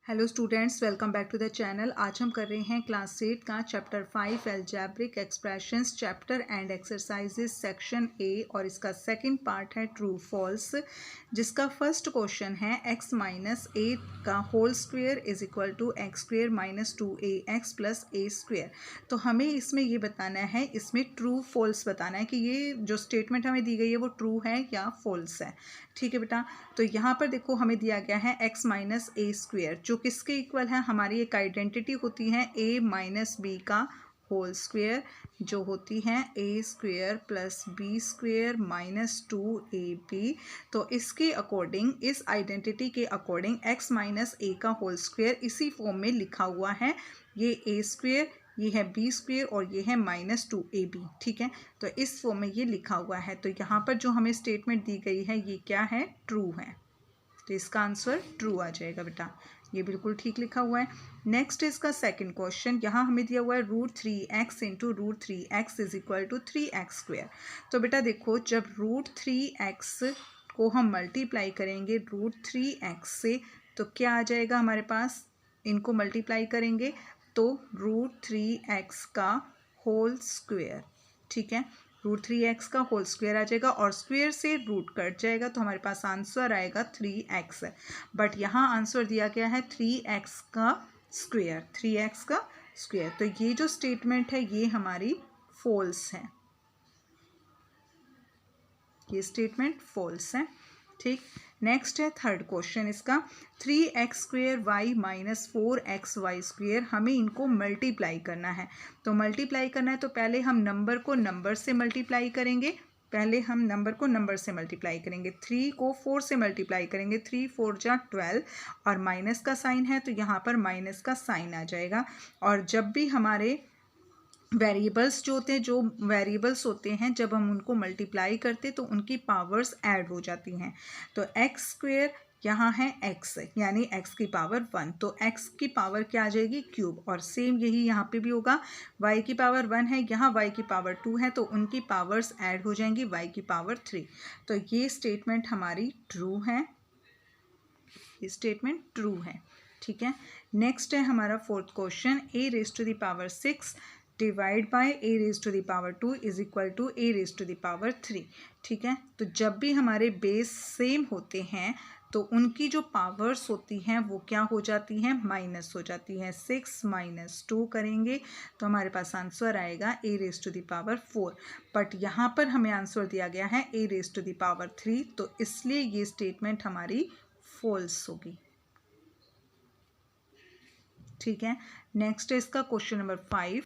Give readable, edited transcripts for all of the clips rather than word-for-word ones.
Hello students, welcome back to the channel. आज हम कर रहे हैं क्लास 8 का chapter 5 algebraic expressions chapter and exercises section a और इसका सेकंड पार्ट है ट्रू फॉल्स, जिसका फर्स्ट क्वेश्चन है x माइनस ए का whole square is equal to x square minus 2ax plus a square. तो हमें इसमें ये बताना है, इसमें ट्रू फॉल्स बताना है कि ये जो स्टेटमेंट हमें दी गई है वो ट्रू है या फॉल्स है। ठीक है बेटा, तो यहाँ पर देखो हमें दिया गया है x माइनस ए स्क्वायर, जो किसके इक्वल है, हमारी एक आइडेंटिटी होती है a माइनस बी का होल स्क्वायर, जो होती है A square plus B square minus 2ab। तो इसके अकॉर्डिंग, इस आइडेंटिटी के अकॉर्डिंग x माइनस ए का होल स्क्वायर इसी फॉर्म में लिखा हुआ है। ये ए स्क्वायर, ये है बी स्क्वायर और ये है माइनस 2ab। ठीक है, तो इस फॉर्म में ये लिखा हुआ है। तो यहाँ पर जो हमें स्टेटमेंट दी गई है ये क्या है, ट्रू है। तो इसका आंसर ट्रू आ जाएगा बेटा, ये बिल्कुल ठीक लिखा हुआ है। नेक्स्ट इसका सेकंड क्वेश्चन, यहाँ हमें दिया हुआ है √3x into √3x is equal to 3x square. तो बेटा देखो, जब √3x को हम मल्टीप्लाई करेंगे √3x से तो क्या आ जाएगा हमारे पास, इनको मल्टीप्लाई करेंगे तो √3x का होल स्क्वायर। ठीक है, √3x का होल स्क्वायर आ जाएगा और स्क्वायर से रूट कट जाएगा तो हमारे पास आंसर आएगा 3x। बट यहाँ आंसर दिया गया है 3x का स्क्वायर, 3x का स्क्वायर। तो ये जो स्टेटमेंट है ये हमारी फॉल्स है, ये स्टेटमेंट फॉल्स है। ठीक, नेक्स्ट है थर्ड क्वेश्चन इसका, 3x square Y minus 4xy square, हमें इनको मल्टीप्लाई करना है। तो मल्टीप्लाई करना है तो पहले हम नंबर को नंबर से मल्टीप्लाई करेंगे, पहले हम नंबर को नंबर से मल्टीप्लाई करेंगे। 3 को 4 से मल्टीप्लाई करेंगे, 3 4 जा 12 और माइनस का साइन है तो यहाँ पर माइनस का साइन आ जाएगा। और जब भी हमारे वेरिएबल्स जो होते हैं जब हम उनको मल्टीप्लाई करते तो उनकी पावर्स ऐड हो जाती हैं। तो एक्स स्क्वेयर यहाँ है x, यानी x की पावर 1, तो x की पावर क्या आ जाएगी, क्यूब। और सेम यही यहाँ पे भी होगा, y की पावर 1 है, यहाँ y की पावर 2 है, तो उनकी पावर्स ऐड हो जाएंगी, y की पावर 3। तो ये स्टेटमेंट हमारी ट्रू है, ये स्टेटमेंट ट्रू है। ठीक है, नेक्स्ट है हमारा fourth question, a raise to the power 6 divide by a raise to the power 2 is equal to a raise to the power 3। ठीक है, तो जब भी हमारे बेस सेम होते हैं तो उनकी जो पावर्स होती हैं वो क्या हो जाती हैं, माइनस हो जाती हैं। 6 माइनस 2 करेंगे तो हमारे पास आंसर आएगा a raise to the power 4। But यहाँ पर हमें आंसर दिया गया है a raise to the power 3, तो इसलिए ये स्टेटमेंट हमारी फॉल्स होगी। ठीक है, नेक्स्ट है इसका क्वेश्चन नंबर 5।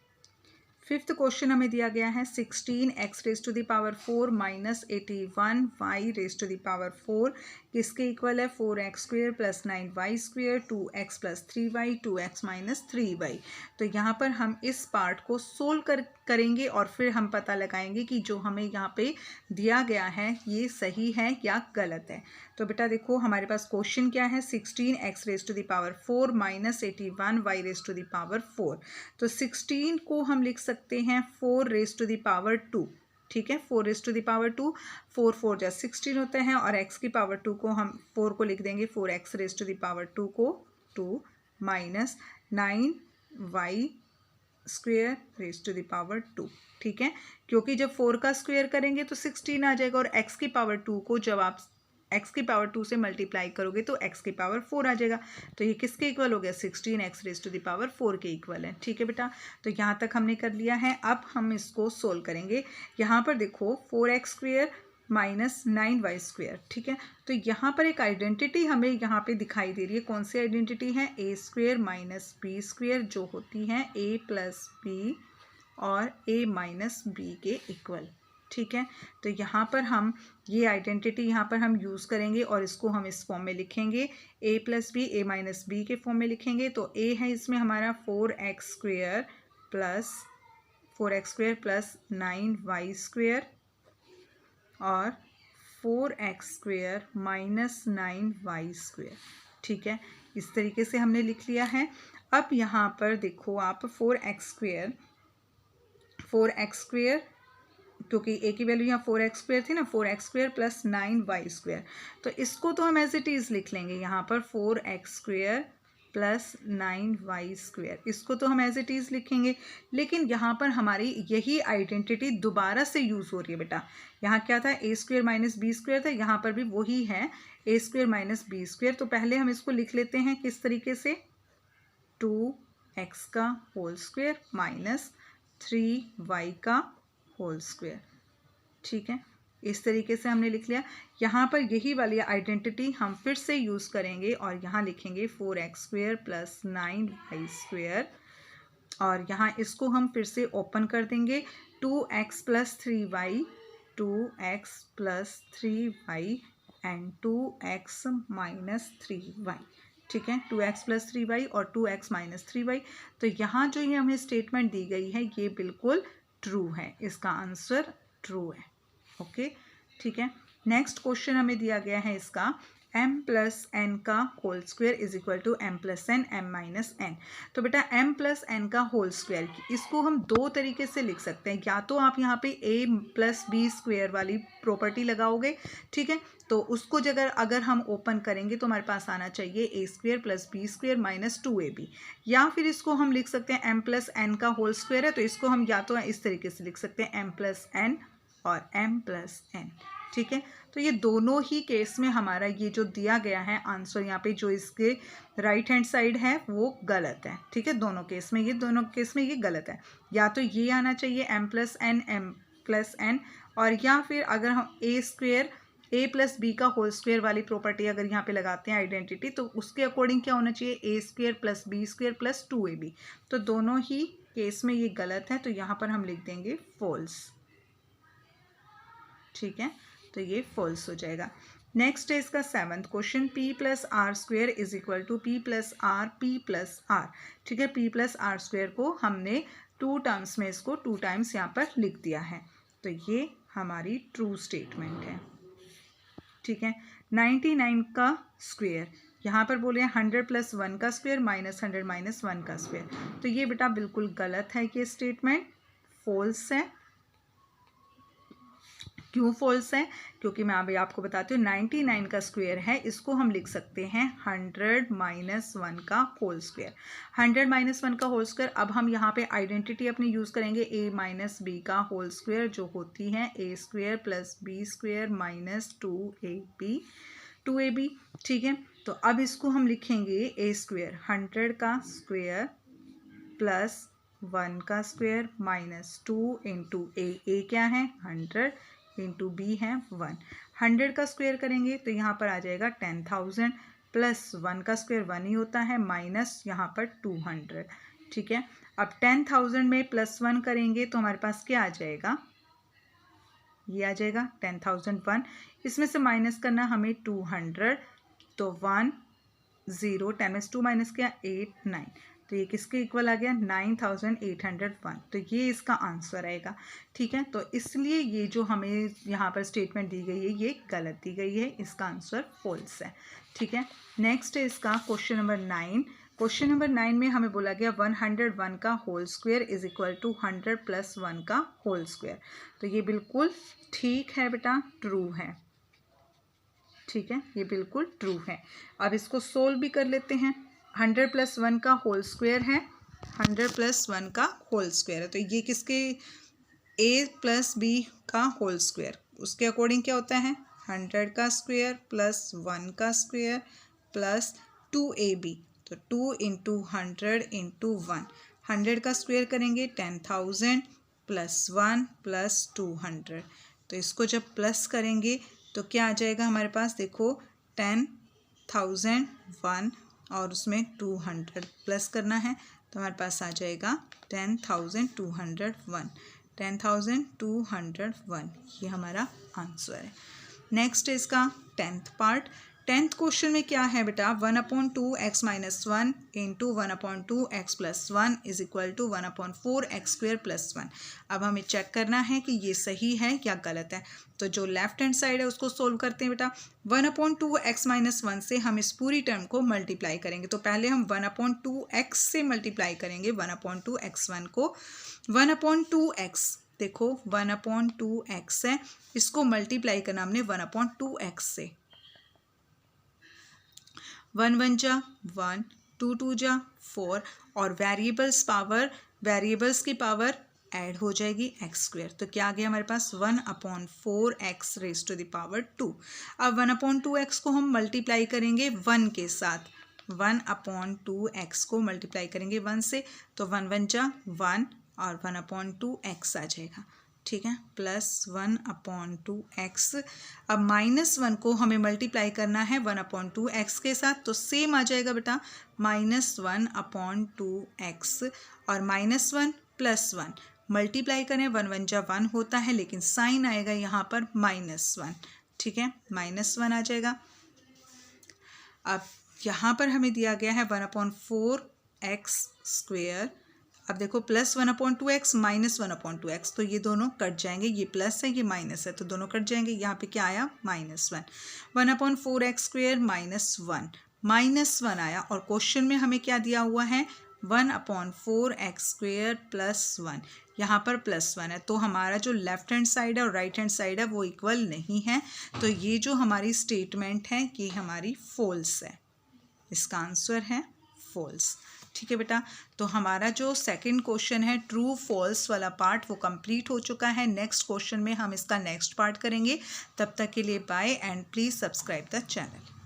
फिफ्थ क्वेश्चन हमें दिया गया है 16x raise to the power 4 minus 81y raise to the power 4 किसके इक्वल है, 4x square plus 9y square 2x plus 3y 2x minus 3y। तो यहाँ पर हम इस पार्ट को सोल्व करेंगे और फिर हम पता लगाएंगे कि जो हमें यहाँ पे दिया गया है ये सही है या गलत है। तो बेटा देखो हमारे पास क्वेश्चन क्या है, 16x raise to the power 4 minus 81y raise to the power 4। तो 16 को हम लिख सकते हैं 4 रेज टू द पावर 2। ठीक है, 4 रेज टू द पावर 2, 4 4 जा 16 होते हैं और x की पावर 2 को हम 4 को लिख देंगे 4x raise to the power 2 को 2 minus 9y square raise to the power 2। ठीक है, क्योंकि जब 4 का स्क्वेयर करेंगे तो 16 आ जाएगा और x की पावर 2 को जब आप x की पावर 2 से मल्टीप्लाई करोगे तो x की पावर 4 आ जाएगा। तो ये किसके इक्वल हो गया, 16x raise to the power 4 के इक्वल है। ठीक है बेटा, तो यहाँ तक हमने कर लिया है। अब हम इसको सोल्व करेंगे। यहाँ पर देखो 4x square minus 9y square. ठीक है, तो यहाँ पर एक आइडेंटिटी हमें यहाँ पे दिखाई दे रही है। कौन सी आइडेंटिटी है, a square minus b square, जो होती है a प्लस बी और a माइनस बी के इक्वल। ठीक है, तो यहाँ पर हम ये आइडेंटिटी यहाँ पर हम यूज़ करेंगे और इसको हम इस फॉर्म में लिखेंगे, a plus b a minus b के फॉर्म में लिखेंगे। तो a है इसमें हमारा 4x square plus 9y square और 4x square minus 9y square. ठीक है, इस तरीके से हमने लिख लिया है। अब यहाँ पर देखो आप 4x स्क्वेयर क्योंकि a की वैल्यू यहाँ 4x स्क्वेयर थी ना, 4x square plus 9y square, तो इसको तो हम एज इट इज़ लिख लेंगे यहाँ पर 4x स्क्वेयर प्लस 9y²। इसको तो हम एज इट इज़ लिखेंगे, लेकिन यहाँ पर हमारी यही आइडेंटिटी दोबारा से यूज़ हो रही है बेटा। यहाँ क्या था, a² - b² था, यहाँ पर भी वही है a² - b²। तो पहले हम इसको लिख लेते हैं किस तरीके से, 2x² माइनस 3y²। ठीक है, इस तरीके से हमने लिख लिया। यहाँ पर यही वाली आइडेंटिटी हम फिर से यूज़ करेंगे और यहाँ लिखेंगे 4x² प्लस 9y²। और यहाँ इसको हम फिर से ओपन कर देंगे, 2x plus 3y, 2x plus 3y and 2x minus 3y। ठीक है, 2x प्लस 3y और 2x माइनस 3y। तो यहाँ जो ये हमें स्टेटमेंट दी गई है ये बिल्कुल ट्रू है, इसका आंसर ट्रू है। ओके, ठीक है। नेक्स्ट क्वेश्चन हमें दिया गया है इसका, m प्लस n का whole square is equal to m plus n m minus n। तो बेटा m प्लस n का होल स्क्वायर, इसको हम दो तरीके से लिख सकते हैं। या तो आप यहाँ पे a प्लस b² वाली प्रॉपर्टी लगाओगे, ठीक है, तो उसको अगर हम ओपन करेंगे तो हमारे पास आना चाहिए a² plus b² minus 2ab। या फिर इसको हम लिख सकते हैं m प्लस n का होल स्क्वायर है, तो इसको हम या तो इस तरीके से लिख सकते हैं m प्लस n और m प्लस n। ठीक है, तो ये दोनों ही केस में हमारा ये जो दिया गया है आंसर यहाँ पे जो इसके राइट हैंड साइड है वो गलत है। ठीक है, दोनों केस में ये गलत है। या तो ये आना चाहिए m प्लस n, और या फिर अगर हम a प्लस b का होल स्क्वायर वाली प्रॉपर्टी अगर यहाँ पे लगाते हैं आइडेंटिटी, तो उसके अकॉर्डिंग क्या होना चाहिए, a² plus b² plus 2ab। तो दोनों ही केस में ये गलत है, तो यहाँ पर हम लिख देंगे फॉल्स। ठीक है, तो ये फॉल्स हो जाएगा। नेक्स्ट है इसका 7th question, p plus r² is equal to p plus r। ठीक है, p प्लस r² को हमने 2 टर्म्स में इसको 2 टाइम्स यहाँ पर लिख दिया है, तो ये हमारी ट्रू स्टेटमेंट है। ठीक है, 99 का स्क्वायर, यहाँ पर बोले 100 प्लस 1 का स्क्वायर माइनस 100 माइनस 1 का स्क्वायर। तो ये बेटा बिल्कुल गलत है, ये स्टेटमेंट फॉल्स है। क्यों फॉल्स है, क्योंकि मैं अभी आपको बताती हूँ, 99 का स्क्वायर है, इसको हम लिख सकते हैं 100 माइनस 1 का होल स्क्वायर। 100 माइनस 1 का होल स्क्वायर, अब हम यहाँ पे आइडेंटिटी अपनी यूज़ करेंगे a माइनस b का होल स्क्वायर, जो होती है a² plus b² minus 2ab। ठीक है, तो अब इसको हम लिखेंगे a², 100 का स्क्वायर प्लस 1 का स्क्वायर माइनस 2 इंटू a क्या है 100 इंटू b है 1। 100 का स्क्वायर करेंगे तो यहाँ पर आ जाएगा 10,000 प्लस 1 का स्क्वायर 1 ही होता है माइनस यहाँ पर 200। ठीक है, अब 10,000 में प्लस 1 करेंगे तो हमारे पास क्या आ जाएगा, ये आ जाएगा 10,001। इसमें से माइनस करना हमें 200, तो 1 0, 10 में 2 माइनस किया 8 9, तो ये किसके इक्वल आ गया 9,801। तो ये इसका आंसर आएगा। ठीक है, तो इसलिए ये जो हमें यहाँ पर स्टेटमेंट दी गई है ये गलत दी गई है, इसका आंसर फॉल्स है। ठीक है, नेक्स्ट है इसका क्वेश्चन नंबर 9। क्वेश्चन नंबर 9 में हमें बोला गया 101 का whole square is equal to 100 plus 1 का होल स्क्वायर। तो ये बिल्कुल ठीक है बेटा, ट्रू है। ठीक है, ये बिल्कुल ट्रू है। अब इसको सोल्व भी कर लेते हैं। 100 प्लस 1 का होल स्क्वायर है, 100 प्लस 1 का होल स्क्वायर है, तो ये किसके a प्लस b का होल स्क्वायर, उसके अकॉर्डिंग क्या होता है 100 का स्क्वायर प्लस 1 का स्क्वायर प्लस 2ab। तो 2 इंटू 100 इंटू 1, 100 का स्क्वायर करेंगे 10,000 प्लस 1 प्लस 200। तो इसको जब प्लस करेंगे तो क्या आ जाएगा हमारे पास, देखो 10,001 और उसमें 200 प्लस करना है, तो हमारे पास आ जाएगा 10,201। 10,201 ये हमारा आंसर है। नेक्स्ट है इसका 10th पार्ट। 10th क्वेश्चन में क्या है बेटा, 1/2x minus 1 into 1/2x plus 1 is equal to 1/4x² plus 1। अब हमें चेक करना है कि ये सही है या गलत है। तो जो लेफ्ट हैंड साइड है उसको सोल्व करते हैं बेटा। 1/2x माइनस 1 से हम इस पूरी टर्म को मल्टीप्लाई करेंगे, तो पहले हम 1/2x से मल्टीप्लाई करेंगे 1/2x1 को। 1/2x, देखो 1/2x है, इसको मल्टीप्लाई करना हमने 1/2x से। 1 1 जा 1, 2 2 जा 4 और वेरिएबल्स की पावर ऐड हो जाएगी एक्स स्क्वेयर। तो क्या आ गया हमारे पास 1/4x raise to the power 2। अब 1/2x को हम मल्टीप्लाई करेंगे 1 के साथ। 1/2x को मल्टीप्लाई करेंगे 1 से, तो 1 1 जा 1 और 1/2x आ जाएगा। ठीक है, प्लस 1/2x। अब -1 को हमें मल्टीप्लाई करना है 1/2x के साथ, तो सेम आ जाएगा बेटा -1/2x और -1 + 1 मल्टीप्लाई करें 1 1 जा 1 होता है, लेकिन साइन आएगा यहाँ पर -1। ठीक है, -1 आ जाएगा। अब यहाँ पर हमें दिया गया है 1/4x²। अब देखो प्लस 1/2x माइनस 1/2x, तो ये दोनों कट जाएंगे, ये प्लस है ये माइनस है, तो दोनों कट जाएंगे। यहाँ पे क्या आया -1। 1/4x² -1 आया और क्वेश्चन में हमें क्या दिया हुआ है 1/4x² + 1। यहाँ पर +1 है, तो हमारा जो लेफ्ट हैंड साइड है और राइट हैंड साइड है वो इक्वल नहीं है, तो ये जो हमारी स्टेटमेंट है ये हमारी फॉल्स है। इसका आंसर है फॉल्स। ठीक है बेटा, तो हमारा जो सेकंड क्वेश्चन है ट्रू फॉल्स वाला पार्ट वो कंप्लीट हो चुका है। नेक्स्ट क्वेश्चन में हम इसका नेक्स्ट पार्ट करेंगे। तब तक के लिए bye and please subscribe the channel.